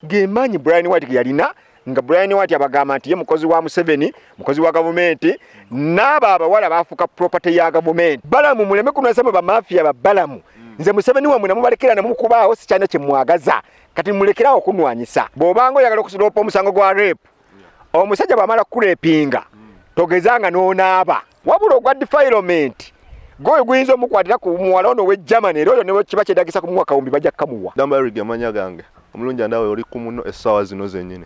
gemanyi Brian White yalina nga Brian White abagamba nti ye mukozi wa Museveni, mukozi wa gavumenti, n'aba abawala bafuka property ya gavumenti. Balamu muleme kunasema ba mafia ba Balamu. Nze Museveni wamwe namubalekera namukubaawo sikyana kye mwagaza. Kati mulekerawo okunwanyisa. Bw'obanga oyagala okusiropa omusango gwa rape, omusajja bw'amala kurepinga, togezanga n'onaaba. Wabula ogwa defilement, goyo guyinza omukwatira ku muwala ono w'e Germany, era oyo ne kiba kyedagisa ku mwaka wumbi bajja kamuwa. Dambarige amanya gange. Omulungi andawe oli ku muno essaawa zino zennyini.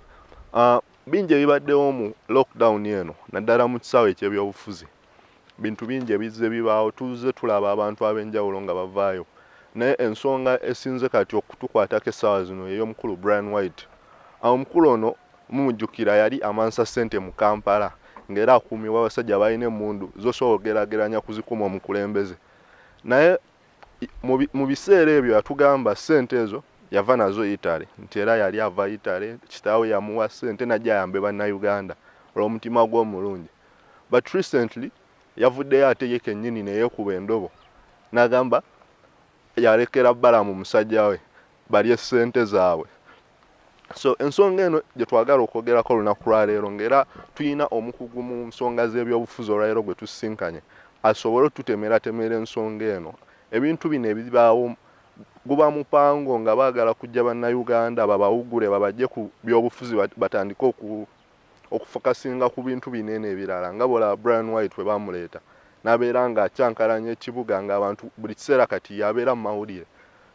Bingi ebibaddewo mu lockdown eno naddala mu kisaawe eky'ebyobufuzi. Bintu bingi ebizze bibaawo, tuzze tulaba abantu ab'enjawulo nga bavaayo. Naye ensonga esinze kati okutukwatako essaawa zino ey'omukulu Brian White. Omukulu ono mumujjukira yali amansa ssente mu Kampala ng'era akuumibwa abasajja balina emmundu z'osobola okugerageranya kuzikuma omukulembeze. Naye mu biseera ebyo yatugamba ssente ezo yava nazo Italy, nti era yali ava Italy, kitaawe yamuwa ssente najja ayambe bannayuganda olw'omutima gw'omulungi. But recently yavuddeyo ate ye kennyini ne yeekuba endobo n'agamba yalekera Balamu musajja we balye ssente zaabwe. So ensonga eno gye twagala okwogerako olunaku lwa leero ng'era tulina omukugu mu nsonga z'ebyobufuzi olwaleero gwe tusisinkanye asobole otutemeratemera ensonga eno. Ebintu bino ebibaawo guba mupango nga baagala kujja bannayuganda babawugule babajje ku byobufuzi batandike okufokasinga ku bintu binene ebirala nga bola Brian White we bamuleeta n'abeera nga akyankalanya ekibuga ng'abantu buli kiseera kati yabeera mu mawulire.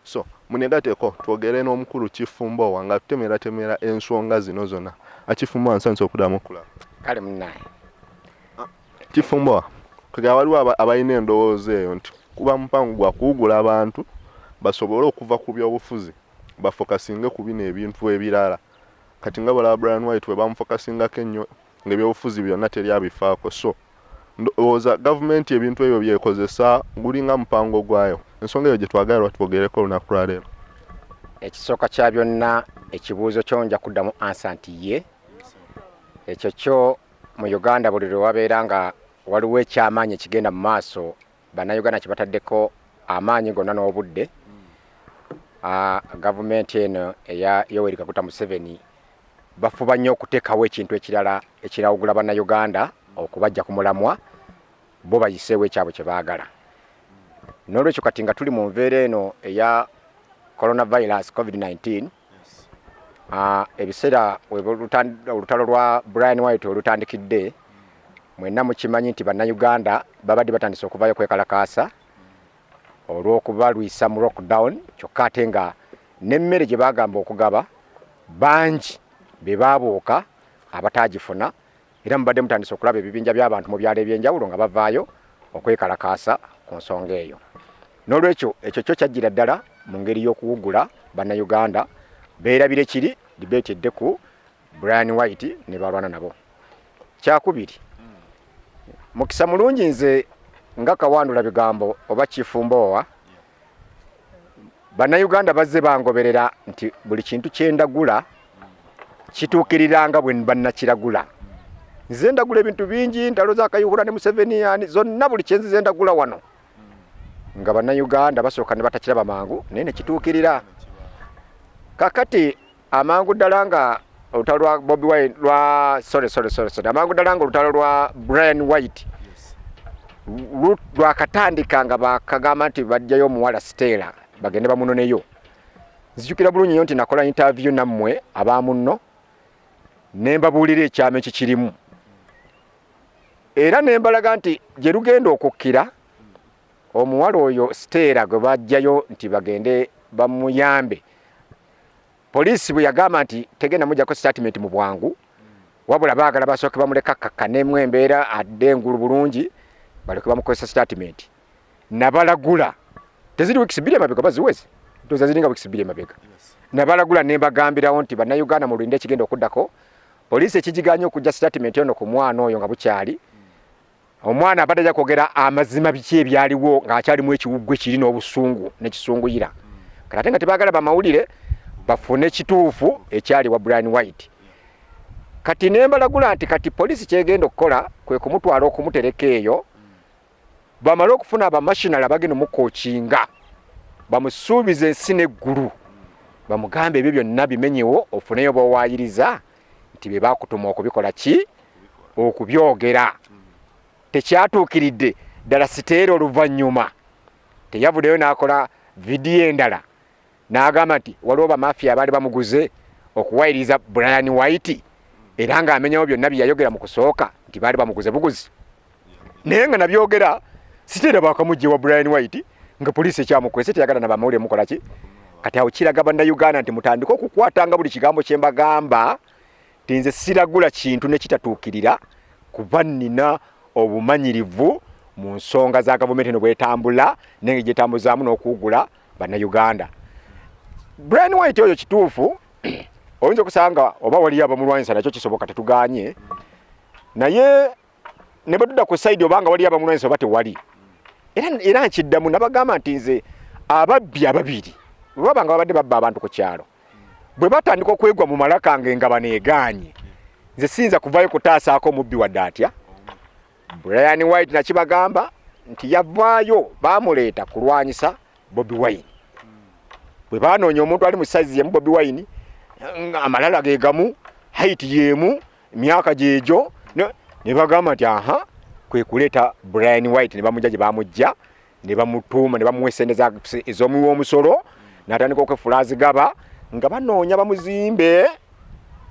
So munegateko twogere n'omukulu Kifumbowa nga tutemeratemera ensonga zino zonna. Akifumbowa nsanze okuddamu okulaba. Kale munnaye. Kifumbowa kega waliwo abalina endowooza eyo nti kuba mupango gwa kuwugula abantu basobole okuva ku byobufuzi bafokasinge ku bino ebintu ebirala. Kati nga bola Brian White we bamufokasingako ennyo ng'ebyobufuzi byonna teri abifaako. So ndowooza gavumenti ebintu ebyo byekozesa gulinga mupango gwayo. Ensonga eyo gye twagala twogereko olunaku lwa leero. Ekisooka kya byonna ekibuuzo kyo nja kuddamu ansa nti ye. Ekyo kyo mu Uganda buli lwe wabeera nga waliwo ekyamaanyi ekigenda mu maaso bannayuganda kye bataddeko amaanyi gonna n'obudde. Gavumenti eno eya Yoweri Kaguta Museveni bafuba nnyo okuteekawo ekintu ekirala ekirawugula bannayuganda okubajja ku mulamwa bo bayiseewo ekyabwe kye baagala. N'olwekyo kati nga tuli mu nveera eno eya coronavirus COVID-19, ebiseera olutalo lwa Brian White olutandikidde, mwenna mukimanyi nti bannayuganda babadde batandise okuvaayo kwekalakaasa olw'okubalwisa mu lockdown, kyokka ate nga n'emmere gye bagamba okugaba bangi be baabuuka abatagifuna, era mubadde mutandise okulaba ebibinja by'abantu mu byalo ebyenjawulo nga bavaayo okwekalakaasa ku nsonga eyo. N'olwekyo ekyo kyo kyajjira ddala mu ngeri y'okuwugula bannayuganda beerabire kiri dibeetedde ku Brian White ne balwana nabo. Kyakubiri, mukisa mulungi nze nga kawandula bigambo oba Kifumbowa, bannayuganda bazze bangoberera nti buli kintu kyendagula kituukiriranga bwe bannakiragula. Nze ndagula ebintu bingi, ntalo za Kayihura ne Museveni zonna buli kyenzize ndagula wano nga bannayuganda basooka ne batakiraba mangu naye ne kituukirira. Kakati amangu ddala nga olutalo lwa Bobi Wine amangu ddala nga olutalo lwa Brian White lwakatandika nga bakagamba nti bajjayo omuwala Stella bagende bamunoneyo. Nzijukira bulungi nnyo nti nakola interview nammwe abamunno ne mbabuulira ekyama ekikirimu, era ne mbalaga nti gye lugenda okukkira omuwala oyo Stella gwe bajjayo nti bagende bamuyambe, poliisi bwe yagamba nti tegenda mujjako statement mu bwangu, wabula baagala basooke bamuleka kakkanemu embeera adde engulu bulungi baleke bamukozesa statement. Nabalagula teziri wiiki bbiri emabega baziweze, ntoza ziringa wiiki bbiri emabega. Nabalagula ne mbagambirawo nti bannayuganda mulinde ekigenda okuddako, poliisi ekigiganye okujja statement eno ku mwana oyo nga bukyali. Omwana abadde ajja kwogera amazima biki ebyaliwo ng'akyalimu ekiwuggwe kiri n'obusungu n'ekisunguyira. Kati ate nga tebaagala bamawulire bafune ekituufu ekyali wa Brian White. Kati ne mbalagula nti kati poliisi kyegenda okukola kwe kumutwala okumutereka eyo, bamale okufuna abamashinali abagenda omukokinga bamusuubiza ensi n'eggulu bamugambe ebyo byonna bimenyewo ofuneyo bwowayiriza nti bye bakutuma okubikola ki okubyogera tekyatuukiridde ddala Siteera oluvannyuma teyavuddeyo n'akola vidiyo endala n'agamba nti waliwo bamafiya abaali bamuguze okuwayiriza Brian White era ng'amenyawo byonna bye yayogera mu kusooka nti baali bamuguze buguzi naye nga nabyogera Siteera bakamugye wa Brian White nga poliisi ekyamukwese teyagala na bamawulire mukola ki kati awo kiraga bannayuganda nti mutandika okukwatanga buli kigambo kye mbagamba nti nze siragula kintu ne kitatuukirira kuba nnina obumanyirivu mu nsonga za gavumenti eno bwetambula nenge gyetambuzaamu n'okuwugula bannayuganda. Brian White oyo kituufu oyinza okusanga oba waliyo abamulwanyisa nakyo kisoboka tetuganye naye ne bwe tudda ku saidi obanga waliyo abamulwanyisa oba tewali era nkiddamu nabagamba nti nze ababbi ababiri bwe babanga babadde babba abantu ku kyalo bwe batandika okwegwa mu malaka nge nga baneeganye nze siyinza kuvaayo kutaasaako omubbi wadde atya. Brian White nakibagamba nti yavaayo bamuleeta kulwanyisa Bobi Wine bwe banoonya omuntu ali mu saizi yemu Bobi Wine amalala ge gamu height yemu myaka gyegyo ne bagamba nti aha kwe kuleeta Brian White ne bamujja gye bamujja ne bamutuuma ne bamuwa essente ez'omuwa omusolo n'atandika okwefulaazigaba nga banoonya bamuzimbe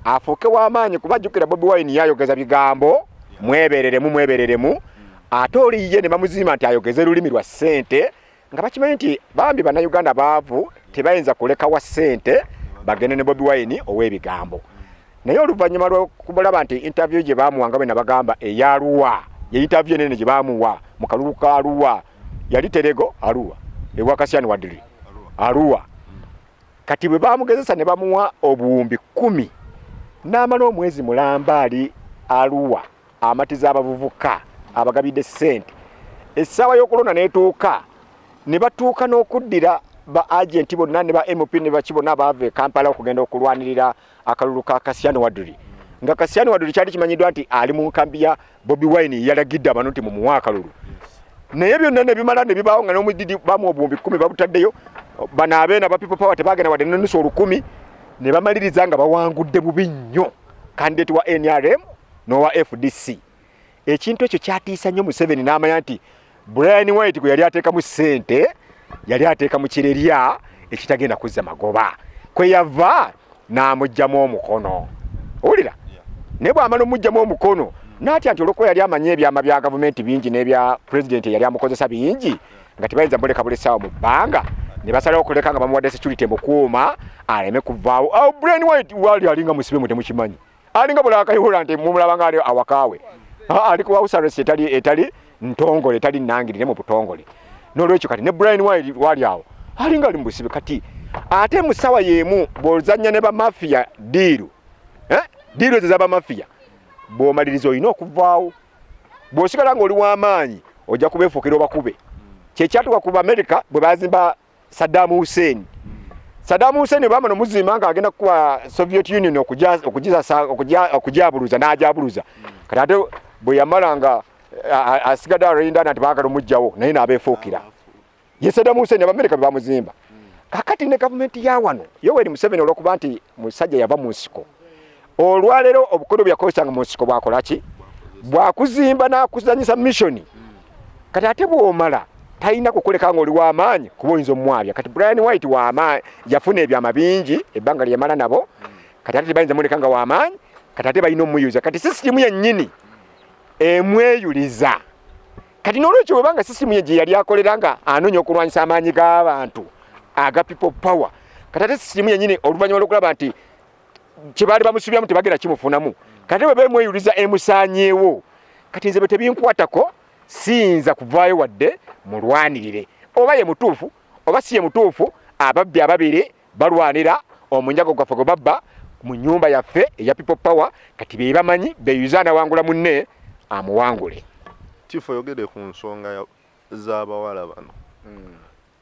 afuuke w'amaanyi kubajjukira Bobi Wine yayogeza bigambo mwebereremu ate oliye ne bamuzimba nti ayogeze lulimi lwa ssente nga bakimanyi nti bambi bannayuganda baavu tebayinza kulekawa ssente bagende ne Bobi Wine ow'ebigambo naye oluvannyuma lw'okulaba nti interview gye baamuwanga bwe nabagamba ey'Arua ye interview enene gye baamuwa mu kalulu ka Arua yali Terego Arua ewa Kasiyani Wadri Arua kati bwe baamugezesa ne bamuwa obuwumbi 10 n'amala omwezi mulamba ali Arua amatiza abavubuka abagabidde ssente essaawa y'okulonda n'etuuka ne batuuka n'okuddira ba agenti bonna ne ba MP ne bakibona abaava e Kampala okugenda okulwanirira akalulu ka Kasiyani Wadri nga Kasiyani Wadri kyali kimanyiddwa nti ali mu nkambi ya Bobi Wine yalagidde abantu nti mumuwa akalulu naye byonna ne bimala ne bibaawo nga n'omudidi bamu obuwumbi 10 babutaddeyo banaabeena ba People Power tebagenda wadde n'ennusu 10 ne bamaliriza nga bawangudde bubi nnyo kandidate wa NRM n'owa FDC. Ekintu ekyo kyatiisa nnyo Museveni n'amanya nti Brian White gwe yali ateekamu ssente yali ateekamu kirerya ekitagenda kuzza magoba kwe yava n'amuggyamu omukono owulira naye bw'amala omuggyamu omukono n'atya nti olwokuba yali amanye ebyama bya gavumenti bingi n'ebya pulezidenti yali amukozesa bingi nga tebayinza muleka bulesaawo mu bbanga ne basalawo okuleka nga bamuwadde security mukuuma aleme kuvaawo awo Brian White wali alinga musibe mu temukimanyi alinga bula akayihula nti mumulaba nga ali awakaawe ali ku house arrest etali ntongole etali nnangirire mu butongole n'olwekyo kati ne Brian White wali awo alinga ali mu busibe kati ate mu ssawa y'emu bw'ozannya ne bamafiya diiru diiru ezo z'abamafiya bw'omaliriza olina okuvaawo bw'osigala ng'oli w'amaanyi ojja kubeefuukira obakube kyekyatuka ku America bwe bazimba Saddam Hussein bamala omuzimba nga agenda kuba Soviet Union okujabuluza n'ajabuluza kati ate bwe yamala nga asigadde alindana nti baagala omugjawo naye n'abeefuukira ye Saddam Hussein Abamerika be bamuzimba kakati ne gavumenti ya wano Yoweri Museveni olw'okuba nti musajja yava mu nsiko olwaleero obukodo byakozesanga mu nsiko bwakola ki bwakuzimba n'akuzanyisa mission kati ate bw'omala talina kukuleka ng'oli w'amaanyi kuba oyinza omwabya kati Brian White w'amaanyi yafuna ebyama bingi ebbanga lye yamala nabo kati ate tebayinza muleka nga w'amaanyi kati ate balina omuyuza kati sisitimu yennyini emweyuliza kati n'olwekyo bwebanga sisitimu ye gye yali akolera nga anoonya okulwanyisa amaanyi g'abantu aga People Power kati ate sisitimu yennyini oluvannyuma lw'okulaba nti kye baali bamusubyamu tebagenda kimufunamu kati bwe beemweyuliza emusaanyeewo kati nze bwe tebinkwatako siyinza kuvaayo wadde mulwanirire oba ye mutuufu oba si ye mutuufu ababbi ababiri balwanira omunyago gwaffe gwe babba mu nnyumba yaffe eya People Power kati be bamanyi beeyuza anawangula munne amuwangule. Chief oyogedde ku nsonga z'abawala bano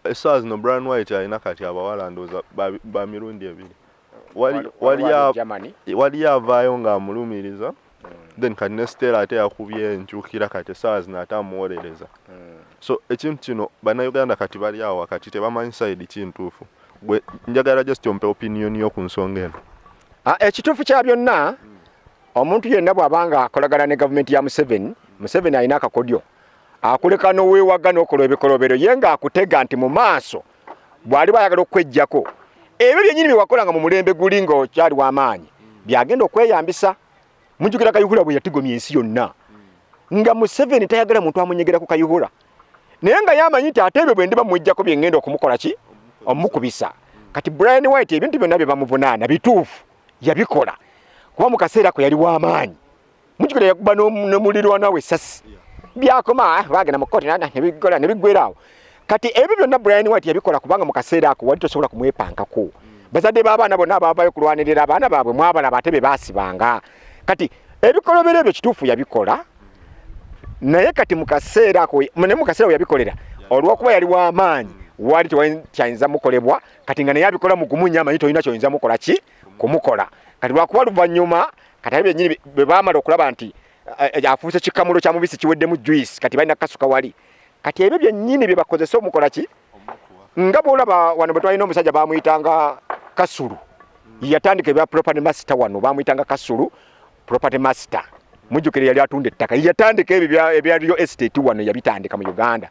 essaawa zino Brian White alina kati abawala ndowooza ba mirundi ebiri wali avaayo ng'amulumiriza then kati ne Stella ate yakubye enkyukira kati essaawa zino ate amuwolereza so ekintu kino bannayuganda kati bali awo kati tebamanyi side kintuufu gwe njagala just ompe opinion yo ku nsonga eno. Ekituufu kya byonna omuntu yenna bw'abanga akolagana ne gavumenti ya Museveni alina akakodyo akuleka n'oweewaga n'okola ebikolobero ye ng'akutega nti mu maaso bw'ali bayagala okwejjako ebyo byennyini bye wakolanga mu mulembe guli ng'okyali w'amaanyi byagenda okweyambisa. Mujjukira Kayihura bwe yatigomya ensi yonna nga Museveni tayagala muntu amunyegera ku Kayihura naye nga yamanyi nti ate ebyo bwe ndiba mujjako bye ngenda okumukola ki omukubisa. Kati Brian White ebintu byonna bye bamuvunaana bituufu yabikola kuba mu kaseera ko yali w'amaanyi. Mujjukira yakuba n'omulirwana we essasi byakoma bagenda mu kkooti ne biggweeraawo. Kati ebyo byonna Brian White yabikola kubanga mu kaseera ako wali tosobola kumwepankako. Bazadde b'abaana bonna abaavayo kulwanirira abaana baabwe mwabalaba ate be baasibanga. Kati ebikolobero ebyo kituufu yabikola naye kati mu kaseera ako ne mu kaseera yabikolera olw'okuba yali w'amaanyi wali tewakyayinza mukolebwa kati nga naye abikola mu kumunya amanyi tolina kyoyinza mukola ki kumukola. Kati lwakuba luvannyuma kati byennyini bwe baamala okulaba nti afuuse kikamulo kya mubisi kiweddemu juice kati balina kasuka wali kati ebyo byennyini bye bakozesa omukola ki nga bw'olaba wano bwe twalina omusajja baamuyitanga Kasulu yatandika ebya property master wano baamuyitanga Kasulu property master. Mujjukire yali atunda ettaka yatandika ebyo ebya real estate wano yabitandika mu Uganda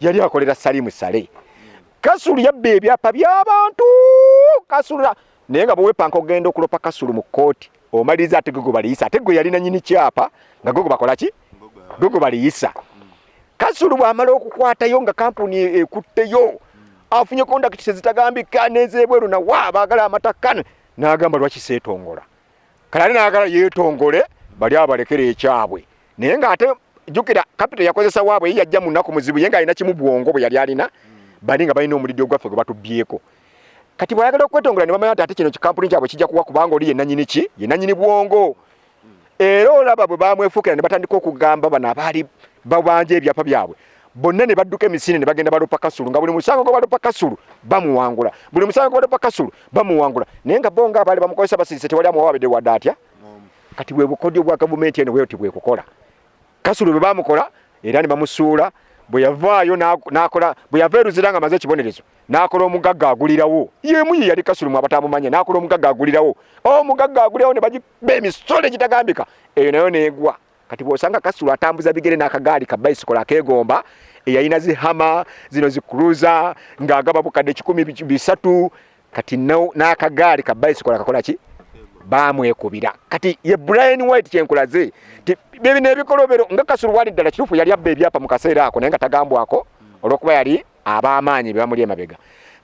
yali akolera Salimu Sale. Kasulu yabba ebyapa by'abantu Kasulu naye nga bwewepanka ogenda okulopa Kasulu mu kkooti omaliriza ate gogo baliyisa ate gwe yalina nyini kyapa nga gogo bakola ki gogo baliyisa. Kasulu bw'amala okukwatayo nga kampuni ekutteyo afunye kondakiti zitagambika n'ezebweru na wa baagala amataka n'agamba lwaki seetongola kalali n'agala yeetongole bali abalekera ekyabwe naye ng'ate jjukira kapito yakozesa waabwe ye yajja mu nnaku muzibu ye ng'alina kimu bwongo bwe yali alina bali nga balina omulidde ogwaffe gwe batubbyeko. Kati bw'ayagala okwetongola ne bamanya nti ate kino kikampuni kyabwe kijja kuwa kubanga oli ye nannyini ki ye nannyini bwongo. Era olaba bwe baamwefuukira ne batandika okugamba bano abaali babanja ebyapa byabwe bonna ne badduka emisinde ne bagenda balopa Kasulu nga buli musango gwe balopa Kasulu bamuwangula buli musango gwe balopa Kasulu bamuwangula naye nga bo nga abaali bamukozesa basirise tewali amuwaabidde wadde atya. Kati bwe bukodyo bwa gavumenti eno bweyoti bwekukola. Kasulu bwe bamukola era ne bamusuula bwe yavaayo n'akola bwe yava eruzira nga amaze ekibonerezo n'akola omugagga agulirawo yemu ye yali Kasulu mu abatamumanya n'akola omugagga agulirawo omugagga agulirawo ne bagiba emisolo egitagambika eyo nayo neegwa. Kati bw'osanga Kasulu atambuza bigere n'akagaali ka bayisikola akeegomba eyalina zihama zino zikuluza ng'agaba bukadde 1,300 kati n'akagaali ka bayisikola kakola ki baamwekubira. Kati ye Brian White kyenkulaze bye n'ebikolobero nga Kasulu wali ddala kituufu yali abba ebyapa mu kaseera ako naye nga tagambwako olw'okuba yali ab'amaanyi be bamuli emabega.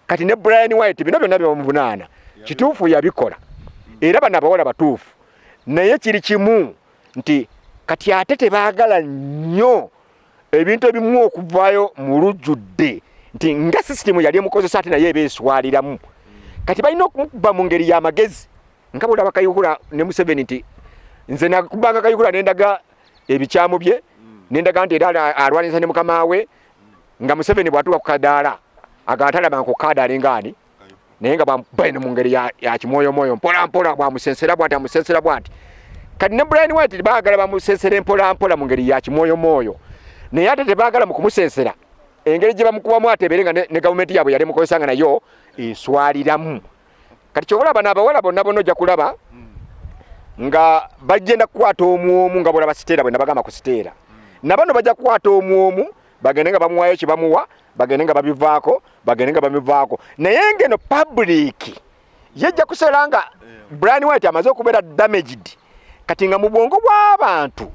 Kati ne Brian White bino byonna byebamuvunaana kituufu yabikola era bano abawala batuufu naye kiri kimu nti kati ate tebaagala nnyo ebintu ebimu okuvaayo mu lujjudde nti nga sisitimu yali emukozesa ate naye ebeeswaliramu. Kati balina okuba mu ngeri y'amagezi nga bw'olaba Kayihura ne Museveni nti nze nakubanga Kayihura nendaga ebikyamu bye nendaga nti era alwanyisa ne mukama we nga Museveni bw'atuuka ku kadaala agatalaba ku kadaala ngaani naye nga bambaine mu ngeri ya kimwoyomwoyo mpola mpola bwamusensera bw'ati amusensera bw'ati. Kati ne Brian White baagala bamusensera mpola mpola mu ngeri ya kimwoyomwoyo naye ate tebaagala mu kumusensera engeri gye bamukubamu atebere nga ne gavumenti yaabwe yali mukozesa nga nayo eswaliramu. Kati kyolaba n'abawala bonna bonna ojja kulaba nga bagenda kukwata omu nga bwolaba siteera bwe nabagamba ku siteera nabano bajja kukwata omu bagende nga bamuwaayo kye bamuwa bagende nga babivaako bagende nga babivaako naye ngeno public yejja kusera nga Brian White amaze okubeera damaged kati nga mu bwongo bw'abantu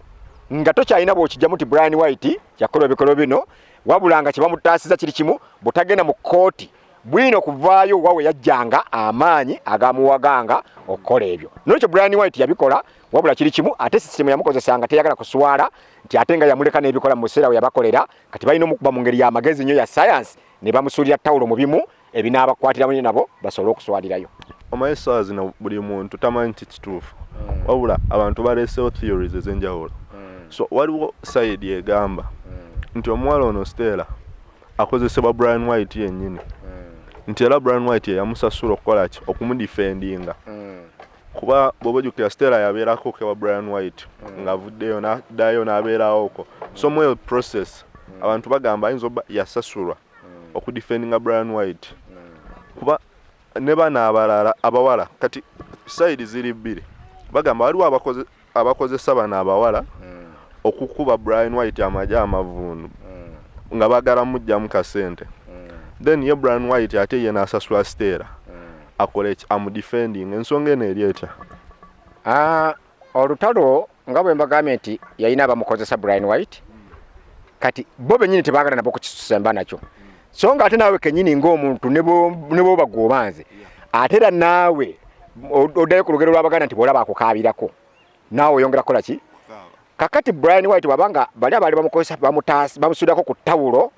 nga tokyalina bw'okijjamu ti Brian White yakola ebikolo bino wabula nga kye bamutaasiza kiri kimu butagenda mu kkooti bwino kuvaayo wawe yajjanga amaanyi agamuwaganga okukola ebyo. Nolwekyo Brian White yabikola wabula kiri kimu ate sisitemu yamukozesanga teyagala kuswala nti ate nga yamuleka n'ebikola mu museera we yabakolera kati balina omukuba mu ngeri y'amagezi nnyo ya science ne bamusuulira tawulo mu bimu ebinaabakwatiramu nabo basobole okuswalirayo. Omanyi essaawa zino buli muntu tamanyi kituufu wabula abantu baleesewo theories ez'enjawulo. So waliwo side egamba nti omuwala ono Stella akozesebwa Brian White yennyini nti era Brian White yamusasula okukola ki okumudifendinga kuba bw'obajjukira Stella yabeerako kewa Brian White ng'avuddeyo n'addayo n'abeerawoko so mu process abantu bagamba ayinza oba yasasulwa okudifendinga Brian White kuba ne bana abalala abawala kati side ziri bbiri bagamba waliwo abakozesa bana abawala okukuba Brian White amaja amavundu nga bagala mujjamu kasente then ye Brian White ate yena asasula Stella akole amudefending ensonga eno eri etya olutalo nga bwe mbagambye nti yayina abamukozesa Brian White kati bo bennyini tebaagala nabo kukisemba nakyo so nga ate naawe kennyini ng'omuntu ne bo bagobanze ate era naawe oddayo ku lugero lw'abaganda nti bw'olaba akukaabirako naawe oyongera kukola ki kakati Brian White wabanga bali abaali bamukozesa bamusuddako ku ttawulo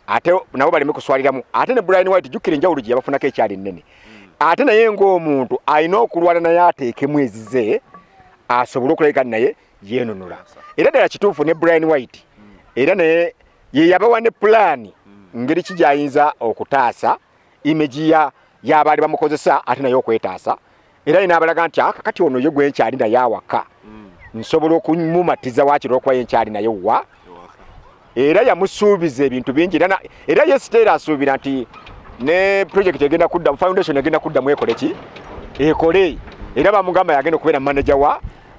ate nabo baleme kuswaliramu ate ne Brian White jjukira enjawulo gye yabafunako ekyali nnene ate naye ng'omuntu alina okulwana naye ateekemu ezize asobole okulabika naye yeenunula era ddala kituufu ne Brian White era naye ye yabawa ne pulaani ngeri ki gy'ayinza okutaasa image y'abaali bamukozesa ate naye okwetaasa era ye n'abalaga nti kakati ono ye gwe nkyali naye awaka nsobola okumumatiza waakiri okuba ye nkyali naye wa era yamusuubiza ebintu bingi era ye Stella asuubira nti ne project egenda kuddamu foundation egenda kuddamu ekole ki ekole era bamugamba yagenda okubeera manager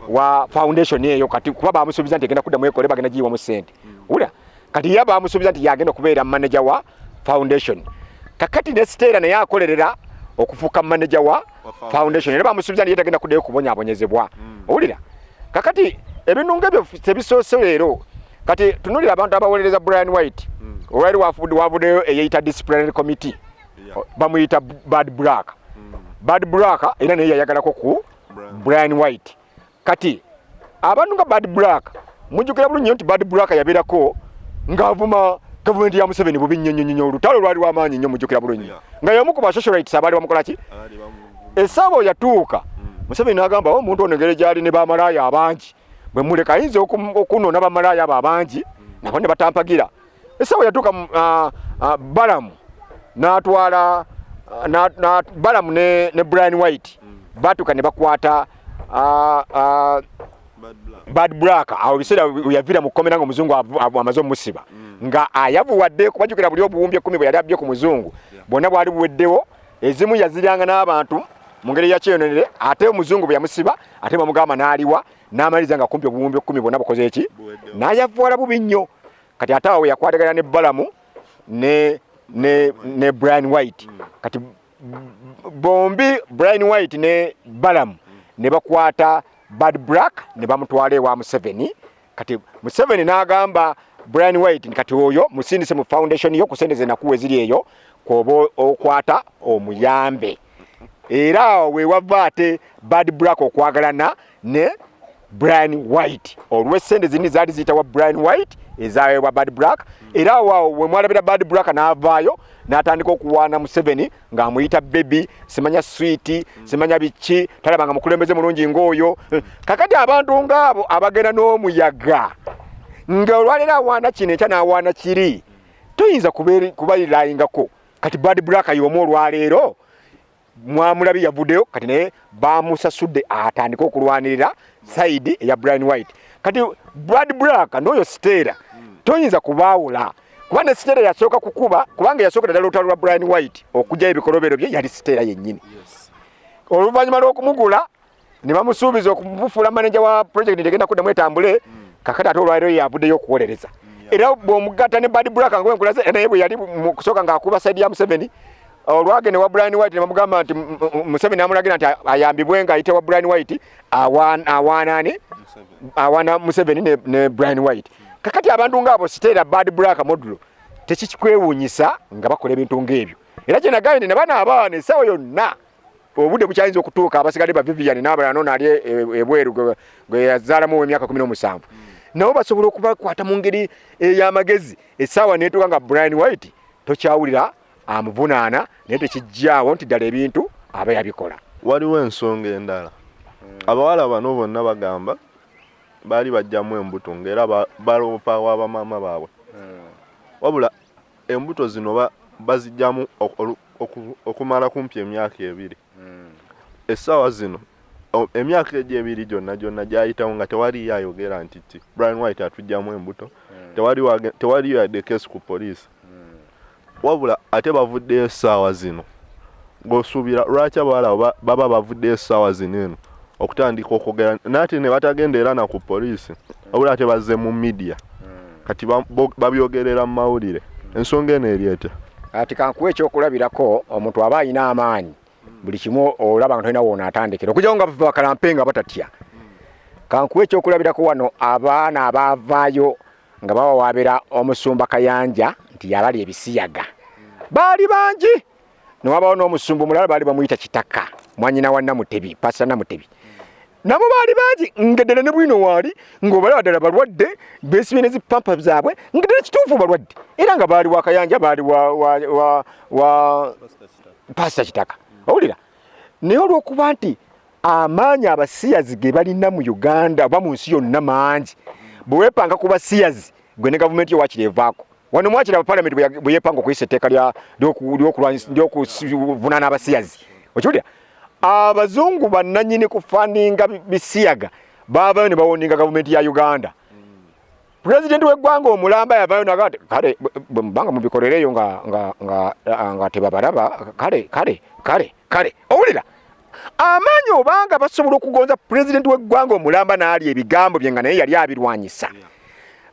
wa foundation eyo kati kuba bamusuubiza nti egenda kuddamu ekole bagenda giyiwamu ssente ula kati ye bamusuubiza nti yagenda okubeera manager wa foundation kakati ne Stella naye akolerera okufuuka manager wa foundation era bamusuubiza nti ye tagenda kuddayo kubonyaabonyezebwa owulira kakati ebintu ng'ebyo tebisoose leero kati tunulira abantu abawolereza Brian White olwali wavuddeyo eyeyita disciplinary committee bamuyita Bad Black Bad Black era naye yayagalako ku Brian White kati abantu nga Bad Black mujjukira bulungi nti Bad Black yabeerako ng'avuma gavumenti ya Museveni bubi nnyo olutalo lwali w'amaanyi nnyo mujjukira bulungi nga y'omu ku basocialites abaali bamukola ki essaawa yatuuka Museveni n'agamba omuntu ono engeri gy'ali ne bamalaaya abangi bwe muleka ayinza okunoona bamalaaya abo abangi nabo ne batampagira essaawa yatuuka Balamu n'atwala Balamu ne Brian White batuuka ne bakwata Bad Black awo biseera yavira mu kkomera nga omuzungu amaze omusiba nga ayavuwadde kubajjukira buli obuwumbi 10 bwe yali abbye ku muzungu bwonna bwali buweddewo ezimu yaziranga n'abantu mu ngeri ya kyeyononere ate omuzungu bwe yamusiba ate bamugamba n'aliwa n'amaliriza nga kumpi obuwumbi 10 bwonna bukoze eki n'ayavuwala bubi nnyo kati ate awo yakwatagana ne Balamu ne Brian White kati bombi Brian White ne Balamu ne bakwata Bad Black ne bamutwala ewa Museveni kati Museveni n'agamba Brian White kati oyo musindise mu foundation yo kusente ze nakuwe ziri eyo kwoba okwata omuyambe era we wava ate Bad Black okwagalana ne Brian White olw'essente zini zaali ziyitawa Brian White ezaweebwa Bad Black era waawo we mwalabira Bad Black n'avaayo n'atandika okuwaana Museveni ng'amuyita baby simanya sweet simanya biki talabanga mukulembeze mulungi ng'oyo kakati abantu ng'abo abagenda n'omuyaga nga olwaleero awaana kino ekya n'awaana kiri toyinza kubalirayingako kati Bad Black y'omu olwaleero mwamulabi yavuddeyo kati naye bamusasudde atandika okulwanirira side eya Brian White kati Bad Black n'oyo Stella toyinza kubaawula kuba ne Stella yasooka kukuba kubanga yasooka ddala olutalo lwa Brian White okugyayo ebikolobero bye yali Stella yennyini oluvannyuma lw'okumugula ne bamusuubiza okumufuula manager wa project egenda kuddamu etambule kakati ate olwaleero yavuddeyo okuwolereza era bw'omugatta ne Bad Black nga wenkulaze naye bwe yali mu kusooka ng'akuba side ya Museveni olwagende wa Brian White ne bamugamba nti Museveni amulagira nti ayambibwe ng'ayite wa Brian White awaana Museveni ne Brian White kakati abantu ng'abo Stella Bad Black modulo tekikwewuunyisa nga bakola ebintu ng'ebyo era kye nagambye nti ne bana abaana essaawa yonna obudde bukyayinza okutuuka abasigadde ba Vivian n'abalala nono ali ebweru gwe yazaalamu emyaka 17 nabo basobola okubakwata mu ngeri ey'amagezi essaawa neetuuka nga Brian White tokyawulira amuvunaana naye tekijjaawo nti ddala ebintu aba yabikola waliwo ensonga endala abawala bano bonna bagamba baali bajjamu embuto ng'era baloopa w'abamaama baabwe wabula embuto zino bazijjamu okumala kumpi emyaka 2 essaawa zino emyaka egyo 2 gyonna gyayitawo nga tewaliyo ayogera nti Brian White atujjamu embuto tewaliyo yadde keesi ku poliisi wabula ate bavuddeyo essaawa zino ng'osuubira lwaki abawala baba bavudde essaawa zino eno okutandika okwogera nate ne batagenda era na ku poliisi wabula ate bazze mu media kati babyogerera mu mawulire ensonga eno eri etya ati kankuwa ekyokulabirako omuntu aba alina amaanyi buli kimu olaba nga tolina wonaatandikira okujjawo nga bakalampe nga batatya kankuwa ekyokulabirako wano abaana abaavaayo nga bawawaabira omusumba Kayanja nti yabali ebisiyaga baali bangi newabaawo n'omusumba omulala baali bamuyita Kitaka mwanyina wa Namutebi Pastor Namutebi nabo baali bangi ngedere ne bwino waali ng'obalaba ddala balwadde beesibye ne zipampa zaabwe ngedere kituufu balwadde era nga baali wa Kayanja baali wa Pastor Kitaka owulira naye olw'okuba nti amaanyi abasiyazi ge balina mu Uganda oba mu nsi yonna mangi bwe weepanga ku basiyazi gwe ne gavumenti yo waakiri evaako wano mwakiri abapalamenti bwe yeepanga okuyisa etteeka ly'okuvunaana abasiyazi okiwulira abazungu bannannyini kufandinga bisiyaga baavayo ne bawoninga gavumenti ya Uganda pulezidenti w'eggwanga omulamba yavayo naga kale bwe mubanga mubikolereyo nga tebabalaba kale owulira amaanyi obanga basobola okugonza pulezidenti w'eggwanga omulamba n'ali ebigambo bye nga naye yali abirwanyisa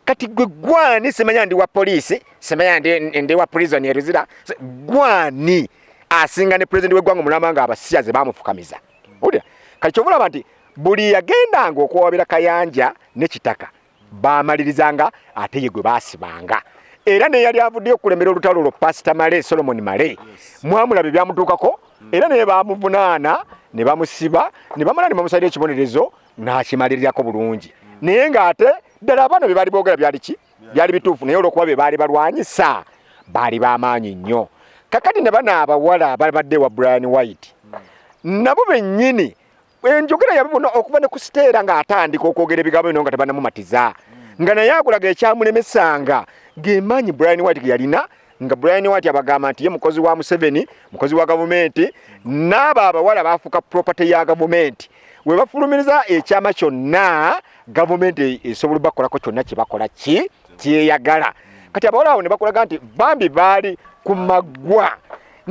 kati gwe gwani semanya ndi wa poliisi semanya ndi wa prison eruzira gwani asinga ne pulezidenti w'eggwanga omulamba nga abasiyaze bamufukamiza owulira kati kyovulaba nti buli yagendanga okuwabira Kayanja ne Kitaka bamalirizanga ate ye gwe baasibanga era naye yali avuddeyo okulembera olutalo olwo Pastor Male Solomon Male mwamulaba ebyamutuukako era naye bamuvunaana ne bamusiba ne bamala ne bamusalira ekibonerezo n'akimalirirako bulungi naye ng'ate ddala abaana bye baali boogera byali bituufu naye olw'okuba bye baali balwanyisa baali b'amaanyi nnyo kakati ne bano abawala ababadde wa Brian White nabo bennyini enjogera yabibona okuva ne ku siteera ng'atandika okwogera ebigambo bino nga tebanamumatiza nga naye akulaga ekyamulemesanga ng'emaanyi Brian White ge yalina nga Brian White abagamba nti ye mukozi wa Museveni mukozi wa gavumenti n'abo abawala baafuuka property ya gavumenti we bafulumiriza ekyama kyonna gavumenti esobola bakolako kyonna kyebakola kyeyagala kati abawala awo ne bakolaga nti bambi baali ku maggwa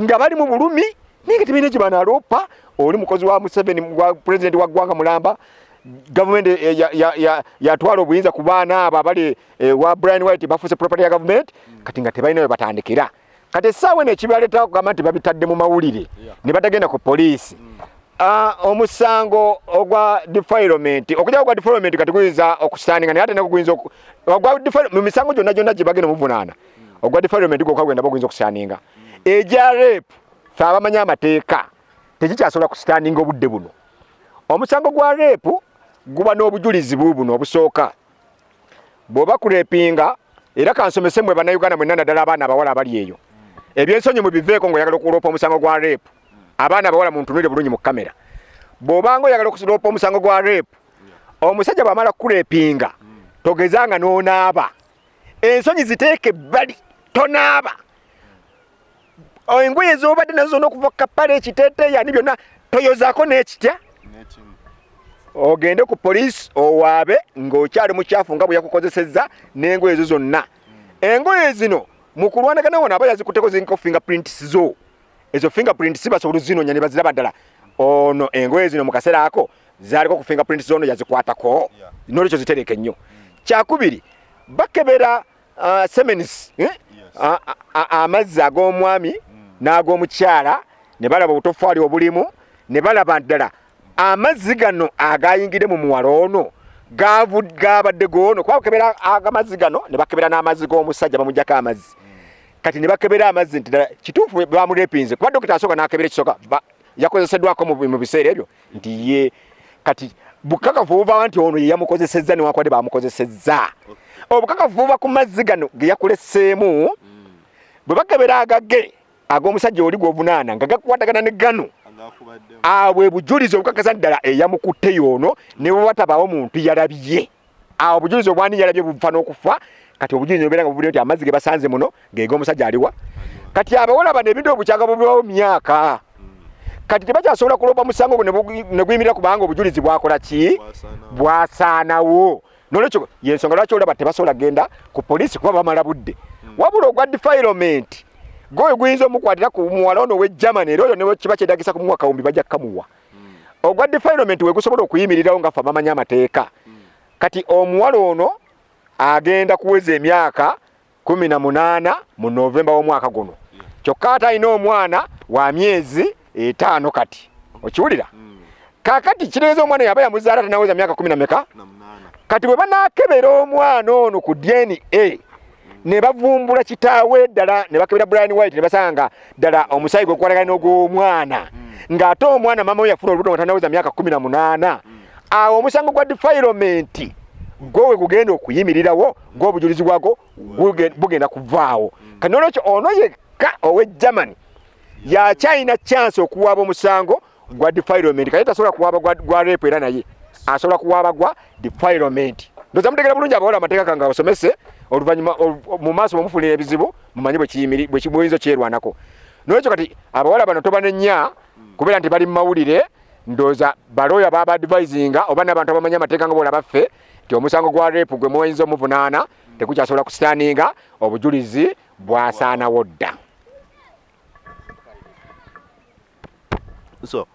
nga bali mu bulumi naye nga tebalina gye banaloopa oli mukozi wa Museveni wa pulezidenti wa ggwanga mulamba gavumenti yatwala obuyinza ku baana abo abali wa Brian White bafuuse property ya gavumenti kati nga tebalina we batandikira kati essaawa eno ekibaleetawo kugamba nti babitadde mu mawulire ne batagenda ku poliisi omusango ogwa defilement okujja kwa defilement kati guyinza okusitandinga naye ate nakuguyinza mu misango gyonna gye bagenda muvunaana ogwa defilement gwokka gwenda baguyinza okusitandinga egya rape fe abamanya amateeka tekikyasobola kusitandinga obudde buno omusango gwa rape guba n'obujulizi buno obusooka bw'oba kurepinga era kansomese mwe bannayuganda mwenna naddala abaana abawala abali eyo ebyensonyi mubiveeko ng'oyagala okuloopa omusango gwa rape abaana abawala muntunulire bulungi mu kamera bw'obanga oyagala okuloopa omusango gwa rape omusajja bw'amala kurepinga togezanga n'onaaba ensonyi ziteeke ebbali tonaaba engoye z'obadde nazo zonna okuva kapale ekiteeteeyi ani byonna toyozaako n'ekitya ogende ku poliisi owaabe ng'okyali mukyafu nga bwe yakukozesezza n'engoye ezo zonna engoye zino mu kulwanagana wano aba yazikutteko ziriko fingerprints zo ezo fingerprints basobola zinoonya ne baziraba ddala ono engoye zino mu kaseera ako zaaliko ku fingerprints zono yazikwatako n'olwekyo zitereke nnyo kyakubiri bakebera semenis amazzi ag'omwami n'ag'omukyala ne balaba obutofaali obulimu ne balaba ddala amazzi gano agayingire mu muwala ono gabadde goono kuba bakebera amazzi gano ne bakebera n'amazzi g'omusajja bamugyako amazzi kati ne bakebera amazzi nti ddala kituufu bamulepinze kuba dokita asooka n'akebera ekisooka yakozeseddwako mu biseera ebyo nti ye kati bukakafu buba nti ono ye yamukozesezza newankubadde bamukozesezza obukakafu buba ku mazzi gano ge yakuleseemu bwe bakebera agage ag'omusajja oli gw'ovunaana nga gakwatagana ne gano awo bujulizi obukakasa ddala eyamukutte yoono ne bwe watabaawo muntu yalabye awo obujulizi obwani yalabye bufa n'okufa kati obujulizi obeera nga bubuli nti amazzi ge basanze muno geeg'omusajja aliwa kati abawala bano ebintu obukyanga bubawo myaka kati tebakyasobola kuloopa musango gwo ne guyimirira kubanga obujulizi bwakola ki bwasaanawo n'olwekyo yensonga lwaki olaba tebasobola genda ku poliisi kuba bamala budde wabula ogwa defilement goyo guyinza omukwatira ku muwala ono we Germany era oyo ne kiba kyedagisa kumuwa kawumbi bajja kamuwa ogwa defilement we gusobola okuyimirirawo nga fa bamanya amateeka kati omuwala ono agenda kuweza emyaka 18 mu November w'omwaka guno kyokka ate alina omwana wa myezi 5 kati okiwulira kakati kireeza omwana yaba yamuzaala tanaweza myaka 10 kati bwe banakebera omwana ono ku DNA ne bavumbula kitaawe ddala ne bakebera Brian White ne basanga ddala omusayi gwe kwalagana n'ogw'omwana ng'ate omwana mama we yafuna olubuto nga tanaweza myaka 18 awo omusango gwa defilement gwe gugenda okuyimirirawo gw'obujulizi bwago bugenda kuvaawo kati n'olwekyo ono yekka owe Germany yakyalina chance okuwaaba omusango gwa defilement kale tasobola kuwaaba gwa rape era naye asobola kuwaaba gwa defilement ndoza mutegera bulungi abawala amateeka kanga basomese oluvannyuma mu maaso bwemufunira ebizibu mumanyi bwe kibuyinza kyerwanako n'olwekyo kati abawala bano tobanenya kubeera nti bali mu mawulire ndooza balooya baba advisinga oba n'abantu abamanyi amateeka nga bola baffe nti omusango gwa rape gwe muyinza omuvunaana tekukyasobola kusitaaninga obujulizi bwasaanawo dda. So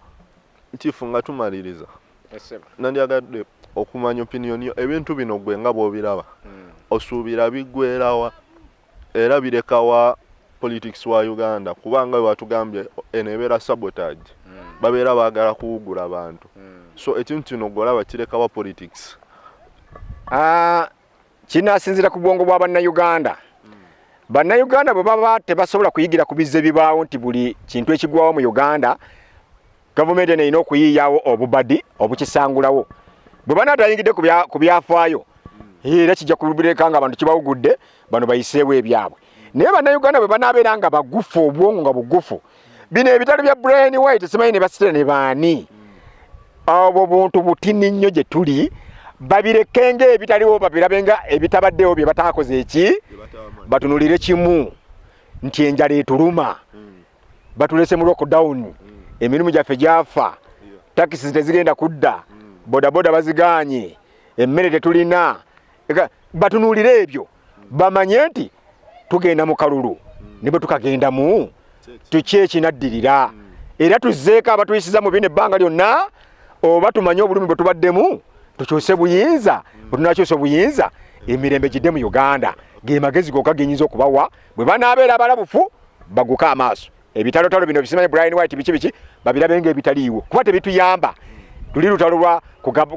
Chief nga tumaliriza nandyagadde okumanya opinion yo ebintu bino gwe nga bw'obiraba osuubira biggwerawa era birekawa politics wa Uganda kubanga bwe batugambye enebeera sabotage babeera baagala kuwugula abantu so ekintu kino gwolaba kirekawa politics kinaasinzira ku bwongo bwa bannayuganda bannayuganda bwe baba tebasobola kuyigira ku bizze bibaawo nti buli kintu ekigwawo mu Uganda gavumenti eno erina okuyiiyawo obubadi obukisangulawo bwe banaatayingidde ku byafaayo era kijja kubireka nga abantu kibawugudde bano bayiseewo ebyabwe naye bannayuganda bwe banaabeera nga bagufu obwongo nga bugufu bino ebitalo bya Brian White simanyi ne basitira ne baani abo buntu butini nnyo gye tuli babirekenga ebitaliwo babirabenga ebitabaddewo bye bataakoze eki batunulire kimu nti enjala etuluma batulese mu lockdown emirimu gyaffe gyafa takisi tezigenda kudda bodaboda baziganye emmere tetulina batunulire ebyo bamanye nti tugenda mu kalulu ne bwe tukagendamu tukyekinadirira era tuzeeko abatuyisiza mu bino ebbanga lyonna oba tumanye obulumi bwe tubaddemu tukyuse buyinza bwe tunakyusa obuyinza emirembe gidde mu Uganda ge magezi gokka genyinza okubawa bwe banaabeera abalabufu baguka amaaso ebitalotalo bino bisimanyi Brian White biki babirabenga ebitaliiwo kuba tebituyamba tuli lutalo lwa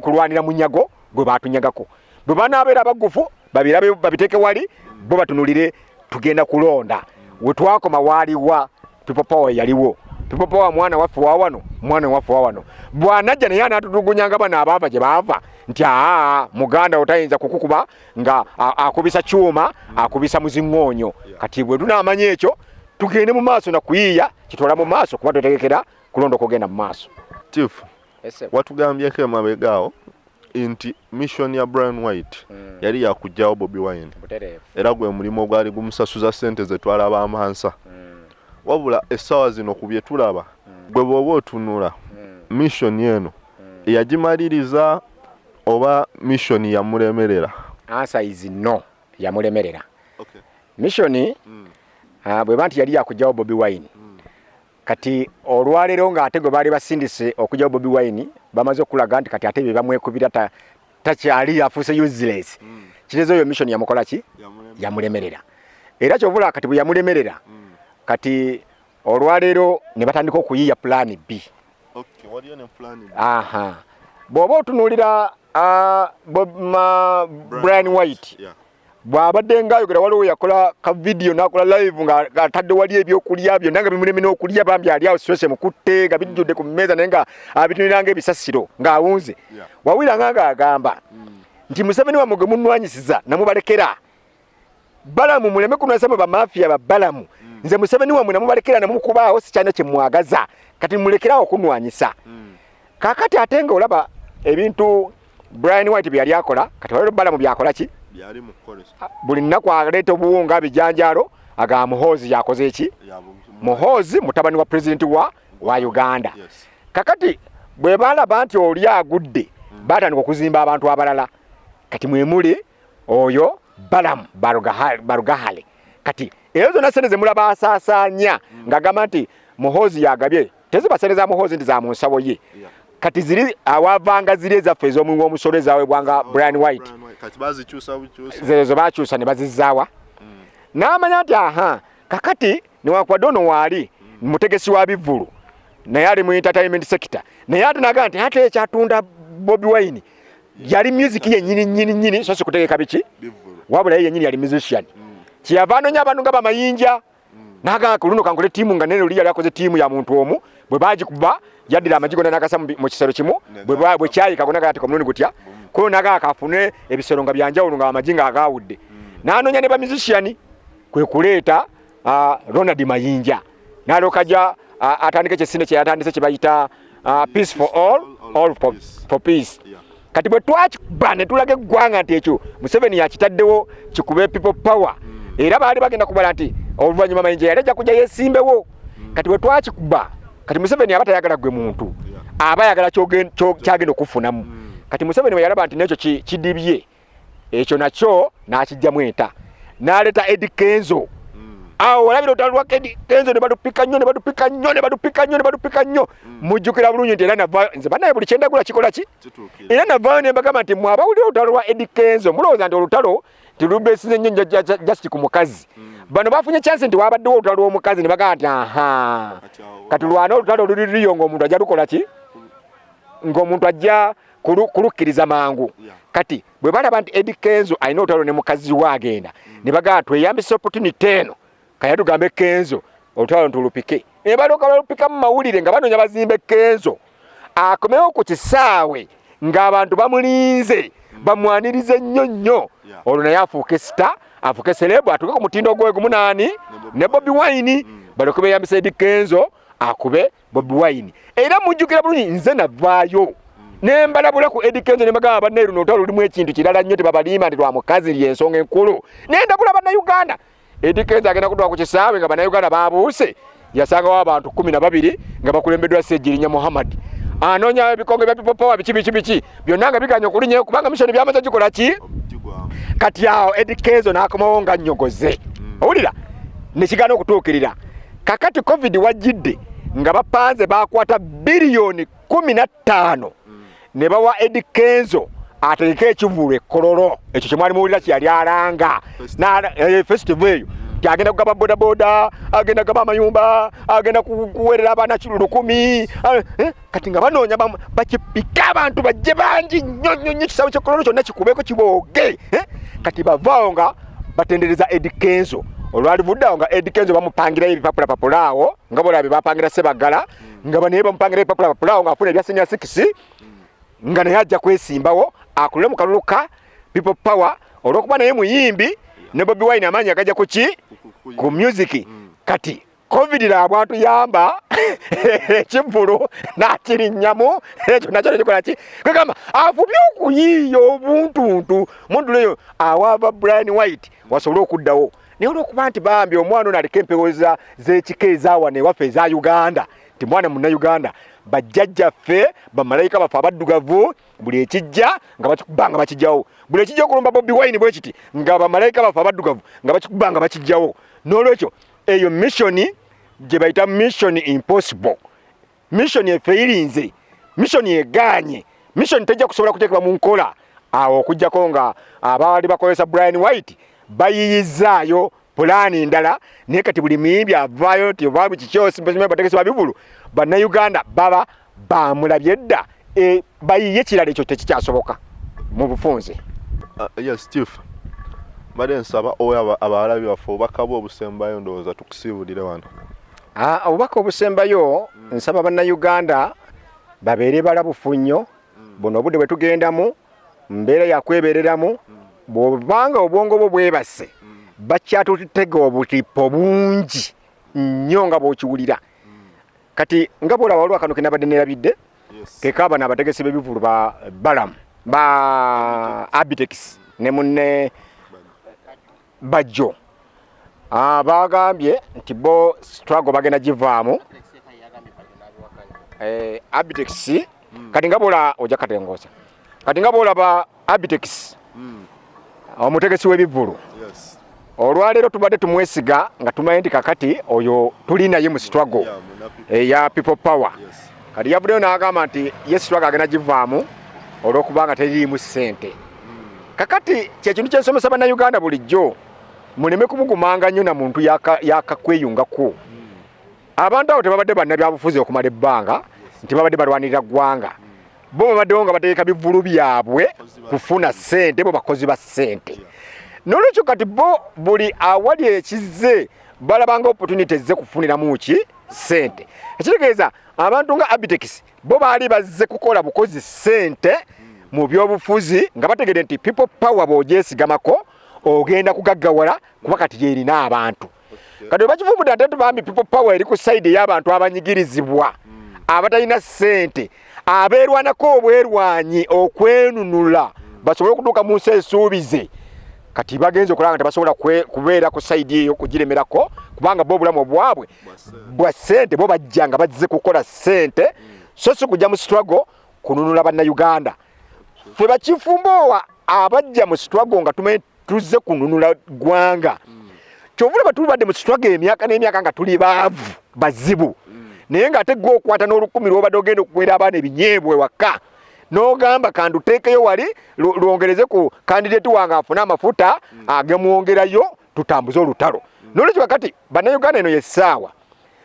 kulwanira munyago gwe batunyagako bwe banaabeera abagufu babirabe babiteeke wali bo batunulire tugenda kulonda we twakoma waaliwa people power yaliwo people power mwana waffe wawano bwanajja naye anaatutulugunyanga bano abaava gye baava nti muganda otayinza kukukuba nga akubisa kyuma akubisa muziŋŋoonyo kati bwe tunaamanya ekyo tugende mu maaso nakuyiiya kitwala mu maaso kuba twetegekera kulonda okugenda mu maaso. Chief watugambyeko emabegaawo nti mission ya Brian White yali yakugjawo Bobi Wine era gwe mulimu ogwali gumusasuza ssente ze twalaba amansa wabula essaawa zino ku bye tulaba gwe bw'oba otunula mission eno yagimaliriza oba mission yamulemerera? Answer is no, yamulemerera. Mission bwe banti yali yakugjawo Bobi Wine kati olwaleero nga ate gwe baali basindise okugjawo Bobi Wine bamaze okulaga nti kati ate bye bamwekubira takyali afuuse useless kirezo oyo mission yamukola ki yamulemerera era kyovula kati bwe yamulemerera kati olwaleero ne batandika okuyiiya plan B. Bw'oba otunuulira Brian White bw'abadde ng'ayogera waliwo yakola ka video n'akola live nga atadde wali ebyokulya byonna nga bimuleme n'okulya bambi ali awo stress mukutte nga bijjudde ku mmeeza naye nga abitunira ng'ebisasiro ng'awunze wawulira nga agamba nti Museveni wammwe gwe munnwanyisiza namubalekera Balamu muleme kunwanyisa mu bamafiya ba Balamu nze Museveni wammwe namubalekera namukubaawo sikyalina kye mwagaza kati mulekerawo okunwanyisa kakati ate nga olaba ebintu Brian White bye yali akola kati waliwo Balamu byakola ki byali mukolesa buli nnaku aleeta obuwunga bijanjalo aga Muhoozi yakoze eki Muhoozi mutabani wa president wa Uganda kakati bwe balaba nti oli agudde batandika okuzimba abantu abalala kati mwemuli oyo Balamu Barugahale kati ezo zonna sente ze mulaba asaasaanya ng'agamba nti Muhoozi yagabye teziba sente za Muhoozi ndi za mu nsawo ye kati ziri awavanga ziri ezaffe ez'omulimu omusolo ezaweebwanga Brian White kati bazikyusa bukyusa zezo bakyusa ne bazizaawa n'amanya nti kakati newankubadde ono waali mutegesi wa bivvulu naye ali mu entertainment sector naye ate naga nti ate ekyatunda Bobi Wine yali music yennyini so si kutegeka biki wabula ye yennyini yali musician kyeyava anoonya abantu nga bamayinja naga kuluno kankole tiimu nga nene oli yali akoze tiimu ya muntu omu bwe bagikuba yaddira amagi gonna n'agasa mu kisero kimu bwe kyayika gonna gati komuloni gutya kulo naga akafune ebisero nga byanjawulo nga amagi nga agawudde n'anoonya ne ba musician kwe kuleeta Ronald Mayinja n'alokajja atandika ekisinde kye yatandise kye bayita peace for all for peace kati bwe twakikuba ne tulaga eggwanga nti ekyo Museveni yakitaddewo kikube people power era baali bagenda kubala nti oluvannyuma Mayinja yali ajja kujja yeesimbewo kati bwe twakikuba kati Museveni aba tayagala gwe muntu aba ayagala kyagenda okufunamu kati Museveni bwe yalaba nti nekyo kidibye ekyo nakyo n'akijjamu enta n'aleeta Eddie Kenzo awo walabira olutalo lwa Kenzo ne balupika nnyo mujjukira bulungi nti era navaayo nze banaye buli kyendagula kikola ki era navaayo ne mbagamba nti mwabawulira olutalo lwa Eddie Kenzo mulowooza nti olutalo tilubeesize nnyo just ku mukazi bano bafunye chance nti wabaddewo olutalo lw'omukazi ne bagamba nti kati lwana olutalo luliriyo ng'omuntu ajja lukola ki ng'omuntu ajja kulukkiriza mangu kati bwe balaba nti Eddie Kenzo alina olutalo ne mukazi we agenda ne bagamba tweyambisa opportunity eno kaya tugambe Kenzo olutalo ntulupike balooka balupika mu mawulire nga banoonya bazimbe Kenzo akomewo ku kisaawe ng'abantu bamulinze bamwanirize nnyo olwo naye afuuke star afuuke celebu atuuke ku mutindo gwe gumu naani ne Bobi Wine balooke beeyambisa Eddie Kenzo akube Bobi Wine era mujjukira bulungi nze navaayo ne mbalabula ku Eddie Kenzo ne bagamba banne luno olutalo lulimu ekintu kirala nnyo tebabalima nti lwa mukazi y'ensonga enkulu ne ndabula bannayuganda Eddie Kenzo agenda kutwala ku kisaawe nga bannayuganda babuuse yasangawo abantu 12 nga bakulembeddwa Ssejjirinya Muhammad anoonya ebikonge bya people power biki byonna nga biganya okulinnya kubanga mission byamaze gikola ki kati awo Eddie Kenzo n'akomawo nga nnyogoze owulira ne kigaana okutuukirira kakati covid wajjidde nga bapanze bakwata biliyoni 15 ne bawa Eddie Kenzo ategeke ekivulu ekkololo ekyo kye mwali muwulira kye yali alanga festival eyo agenda kugaba bodaboda agenda kugaba amayumba agenda kuweerera abaana 100 kati nga banoonya bakipika abantu bajje bangi nnyo kisaawe kyekkololo kyonna kikubeeko kibooge kati bavaawo nga batendereza Eddie Kenzo olwalivuddeawo nga Eddie Kenzo bamupangirayo ebipapulapapula awo nga bolabe bapangira Sebagala nga banaye bamupangira ebipapulapapula awo ng'afuna ebya senior 6 nga naye ajja kwesimbawo akulire mu kalulu ka people power olw'okuba naye muyimbi ne Bobi Wine amaanyi agajja ku ki ku music kati covid lwabwatu yamba ekivulu n'akirinnyamu ekyo nakyo nekikola ki kwegamba afubye okuyiiya obuntuntu muntu leyo awaava Brian White wasobole okuddawo naye olw'okuba nti bambi omwana ono aliko empewoza z'ekika ezaawana ewaffe eza Uganda nti mwana munnayuganda bajjajjaffe bamalayika baffe abaddugavu buli ekijja nga bakikuba nga bakijjawo buli ekijja okulumba Bobi Wine bwe kiti nga bamalayika baffe abaddugavu nga bakikuba nga bakijjawo n'olwekyo eyo missioni gye bayita mission impossible missioni efeirinze missioni egaanye missioni tejja kusobola kuteekebwa mu nkola awo okujjako nga abaali bakozesa Brian White bayiyizaayo pulaani ndala naye kati buli muyimbi avaayo nti oba bukikyosi bategesi ba bivulu bannayuganda baba bamulabye dda bayiye kirala ekyo tekikyasoboka mu bufunze yes Steve mbadde nsaba oyo abalabi baffe obubaka bwe obusembayo ndowooza tukusiibulire wano obubaka obusembayo nsaba bannayuganda babeere balabufu nnyo buno obudde bwe tugendamu mbeera yakwebeereramu bw'obanga obwongo bwo bwebase bakyatutega obutipo bungi nnyo nga bw'okiwulira kati nga bwolaba waliwo akano ke nabadde neerabidde kekaaba n'abategesi b'ebivulu ba Balamu ba Abitex ne munne Bajjo bagambye nti bo struggle bagenda givaamu Abitex kati nga bwola ojja katengosa kati nga bwolaba Abitex omutegesi w'ebivulu olwaleero tubadde tumwesiga nga tumanyi nti kakati oyo tuli naye mu struggle eya people power. Kati yavuddeyo n'agamba nti ye struggle agenda givaamu olw'okubanga teririimu ssente. Kakati kyekintu kyensomesa bannayuganda bulijjo muleme kumugumanga nnyo na muntu yakakweyungako. Abantu abo tebabadde bannabyabufuzi okumala ebbanga nti babadde balwanirira ggwanga. Bo babaddewo nga bateeka bivulu byabwe kufuna ssente, bo bakozi ba ssente. Nolwekyo kati bo buli awali ekize balabanga opportunity ezze kufuniramu ki ssente. Ekitegeeza abantu nga Abitex bo baali bazze kukola bukozi ssente mu byobufuzi nga bategedde nti people power bw'ogyesigamako ogenda kugaggawala kuba kati yerina abantu. Kati bakivumbudde ate tubambi people power eri ku side y'abantu abanyigirizibwa abatalina ssente abeerwanako obwerwanyi okwenunula basobole okutuuka mu nsi esuubize. Kati bagenze okulanga tebasobola kubeera ku side eyo kugiremerako kubanga bo obulamu bwabwe bwa ssente bo bajja nga bazze kukola ssente so si kujja mu struggle kununula bannayuganda. Ffe bakifumbowa abajja mu struggle nga tumanyi tuzze kununula ggwanga. Kyovula batubadde mu struggle emyaka n'emyaka nga tuli baavu bazibu. Naye ng'ate gwe okwata n'olukumi lw'obadde ogenda okukwera abaana ebinyeebwa ewaka n'ogamba kanduteekeyo wali lwongereze ku kandidate wange afune amafuta agemwongerayo tutambuze olutalo. Nolwekyo kakati bannayuganda eno yessaawa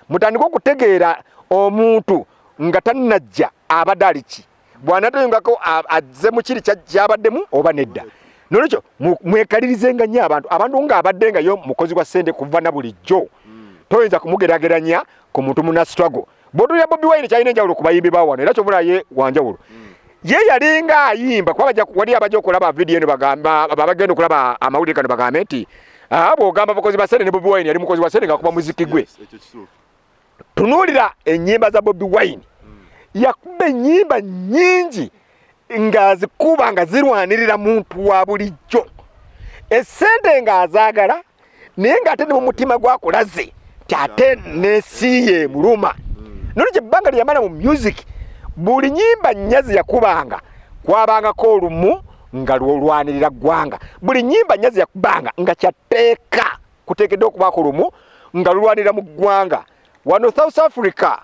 mutandika okutegeera omuntu nga tannajja abadde ali ki bw'anateyungako azze mu kiri kyabaddemu oba nedda. Nolwekyo mwekalirizenga nnyo abantu ng'abadde nga yo mukozi wa ssente kuva na bulijjo toyinza kumugerageranya ku muntu muna struggle. Bw'otulya Bobi Wine kyalina enjawulo ku bayimbi ba wano era kyobula ye wanjawulo. Ye yalinga ayimba kuba wali abajja okulaba video eno bagamba babagenda okulaba amawulire kano bagambe nti bw'ogamba bakozi ba ssente ne Bobi Wine yali mukozi wa ssente ng'akuba muziki gwe. Tunuulira ennyimba za Bobi Wine yakuba ennyimba nnyingi ng'azikuba nga zirwanirira muntu wa bulijjo. Essente ng'azaagala naye ng'ate ne mu mutima gwakulaze ate n'ensi ye muluma. Nolwekyo ebbanga lye yamala mu music buli nnyimba nnyazi yakubanga kwabangako olumu nga lwolwanirira ggwanga. Buli nnyimba nnyazi yakubanga nga kyatteeka kuteekeddwa okubaako lumu nga lulwanirira mu ggwanga. Wano South Africa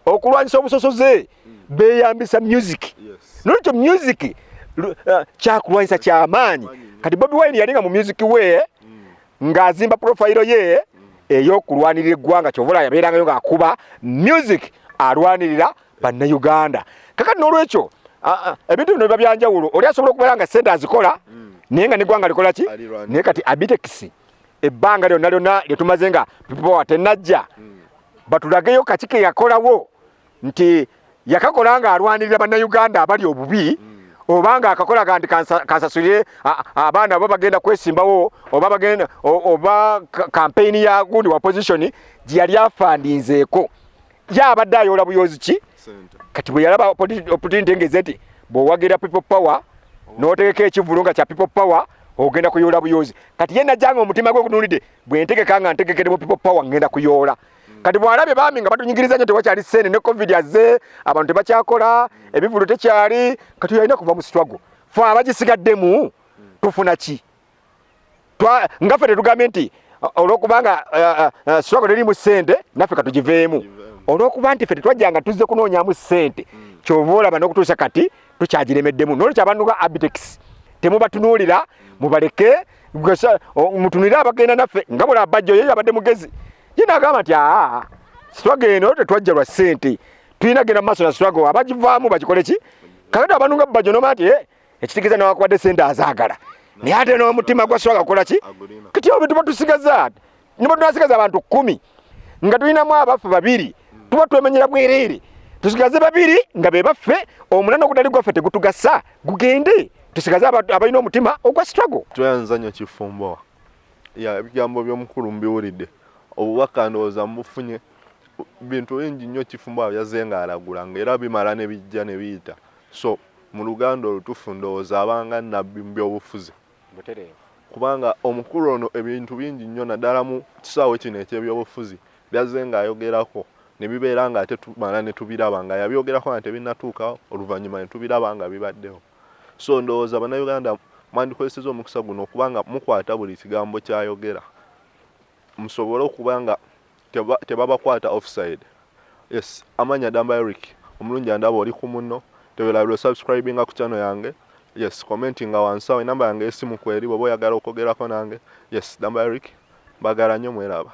okulwanyisa obusosoze beeyambisa music. Nolwekyo music kyakulwanyisa kyamaanyi. Kati Bobi Wine yalinga mu music we ng'azimba profile ye ey'okulwanirira eggwanga kyovula yabeerangayo ng'akuba music alwanirira bannayuganda. Kakati n'olwekyo ebintu bino biba byanjawulo. Oli asobola okubeera nga ssente azikola naye nga n'eggwanga likola ki? Naye kati Abitex ebbanga lyonna lye tumaze nga people power tennajja batulageyo kaki ke yakolawo nti yakakola nga alwanirira bannayuganda abali obubi obanga akakola nti kansasulire abaana abo bagenda kwesimbawo oba campaign ya gundi wa position gye yali afandinzeeko yabadde ayola buyozi ki. Kati bwe yalaba opportunity ngeze nti bw'owagira people power n'otegeka ekivulu nga kya people power ogenda kuyola buyozi. Kati ye najjanga omutima gwe gutunulidde bwe ntegeka nga ntegekedde people power ngenda kuyola. Kati bw'alabye baami nga batunyigiriza nnyo tewakyali ssente ne covid azze abantu tebakyakola ebivulu tekyali kati yalina kuva mu struggle. Fe abagisigaddemu tufuna ki? Nga ffe tetugambye nti olw'okubanga struggle terimu ssente naffe katugiveemu. Olw'okuba nti ffe tetwajjanga tuzze kunoonyaamu ssente kyova olaba n'okutuusa kati tukyagiremeddemu. Nolwekyo abantu nga Abitex temubatunuulira mubaleke mutunulire abagenda naffe nga bula bajjo ye yabadde mugezi. Ye n'agamba nti struggle eno tetwajja lwa ssente tulina genda mu maaso na struggle abagivaamu bagikole ki. Kakati abantu nga bajjo n'oba nti ekitegeeza nawakubadde ssente azaagala naye ate n'omutima gwa struggle akola ki. Kati abo tuba tusigaza ne tunasigaza abantu 10 nga tulinamu abaffe 2 tuba twemenyera bwereere tusigaze 2 nga be baffe omulana ogutali gwaffe tegutugasa gugende tusigaze abalina omutima ogwa struggle. Tweyanza nnyo kifumbowa ebigambo by'omukulu mbiwulidde obubaka ndowooza mufunye bintu bingi nnyo kifumbowa byaze nga alagulanga era bimala ne bijja ne biyita. So mu Luganda olutufu ndowooza abanga nabbi mu by'obufuzi kubanga omukulu ono ebintu bingi nnyo naddala mu kisaawe kino eky'ebyobufuzi byaze nga ayogerako ne bibeera nga ate tumala ne tubiraba nga yabyogerako nga tebinnatuuka oluvannyuma ne tubiraba nga bibaddewo. So ndowooza bannayuganda mwandikozeseza omukisa guno okubanga mukwata buli kigambo kyayogera musobole okuba nga tebabakwata offside. Yes, amanya Damba Eric omulungi andaba oli ku munno tebelabira subscribinga ku channel yange. Yes, commenting wansi awo namba yange esimu kweri bwoba oyagala okwogerako nange. Yes, Damba Eric mbagala nnyo mweraba.